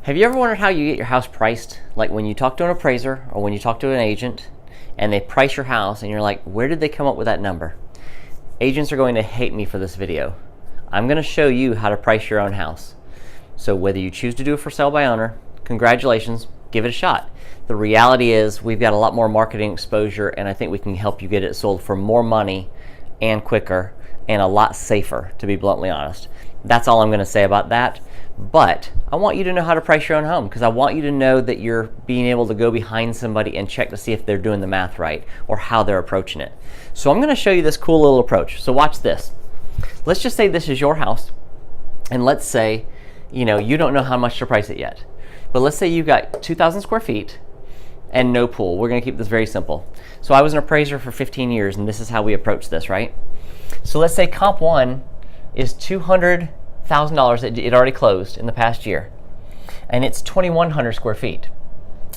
Have you ever wondered how you get your house priced? Like when you talk to an appraiser or when you talk to an agent and they price your house and you're like, where did they come up with that number? Agents are going to hate me for this video. I'm going to show you how to price your own house. So whether you choose to do it for sale by owner, congratulations, give it a shot. The reality is we've got a lot more marketing exposure and I think we can help you get it sold for more money and quicker and a lot safer, to be bluntly honest. That's all I'm going to say about that. But I want you to know how to price your own home because I want you to know that you're being able to go behind somebody and check to see if they're doing the math right or how they're approaching it. So I'm going to show you this cool little approach. So watch this. Let's just say this is your house, and let's say you don't know how much to price it yet. But let's say you've got 2,000 square feet and no pool. We're going to keep this very simple. So I was an appraiser for 15 years, and this is how we approach this, right? So let's say comp one is $200,000. It already closed in the past year, and it's 2,100 square feet.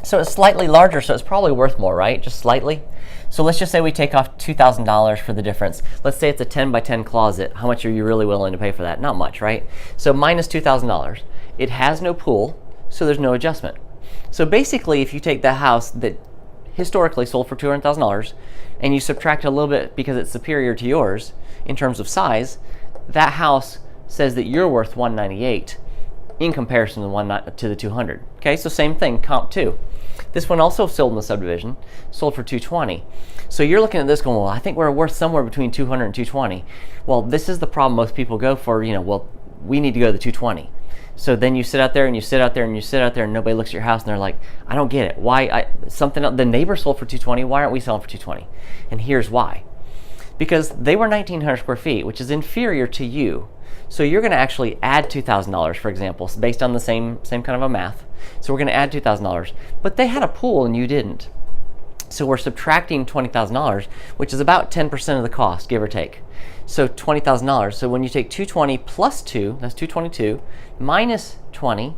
So it's slightly larger, so it's probably worth more, right? Just slightly. So let's just say we take off $2,000 for the difference. Let's say it's a 10 by 10 closet. How much are you really willing to pay for that? Not much, right? So minus $2,000. It has no pool, so there's no adjustment. So basically, if you take the house that historically sold for $200,000 and you subtract a little bit because it's superior to yours in terms of size, that house says that you're worth $198 in comparison to the 200. Okay, so same thing, comp 2. This one also sold in the subdivision, sold for $220. So you're looking at this going, well, I think we're worth somewhere between $200 and $220. Well, this is the problem most people go for, well, we need to go to the $220. So then you sit out there and you sit out there and you sit out there and nobody looks at your house and they're like, I don't get it. Why? The neighbor sold for $220. Why aren't we selling for $220? And here's why. Because they were 1,900 square feet, which is inferior to you. So you're going to actually add $2,000, for example, based on the same kind of a math. So we're going to add $2,000. But they had a pool and you didn't. So we're subtracting $20,000, which is about 10% of the cost, give or take. So $20,000. So when you take 220 plus 2, that's 222, minus 20,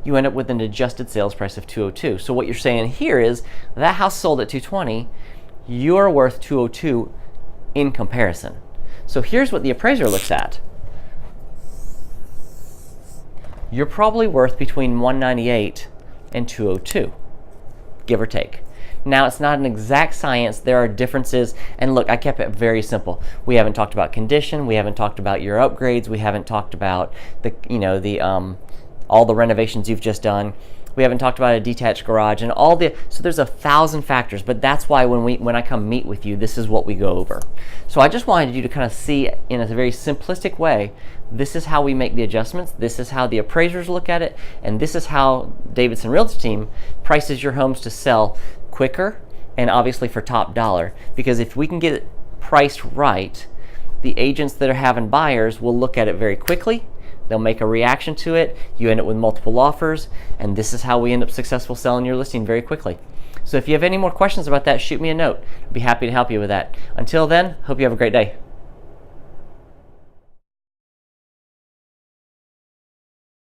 you end up with an adjusted sales price of 202. So what you're saying here is that house sold at 220, you're worth 202 in comparison. So here's what the appraiser looks at. You're probably worth between 198 and 202, give or take. Now, it's not an exact science. There are differences. And look, I kept it very simple. We haven't talked about condition. We haven't talked about your upgrades. We haven't talked about all the renovations you've just done. We haven't talked about a detached garage and so there's 1,000 factors, but that's why when I come meet with you, this is what we go over. So I just wanted you to kind of see in a very simplistic way, this is how we make the adjustments, this is how the appraisers look at it, and this is how Davidson Realty team prices your homes to sell quicker and obviously for top dollar. Because if we can get it priced right, the agents that are having buyers will look at it very quickly. They'll make a reaction to it. You end up with multiple offers, and this is how we end up successful selling your listing very quickly. So if you have any more questions about that, shoot me a note. I'd be happy to help you with that. Until then, hope you have a great day.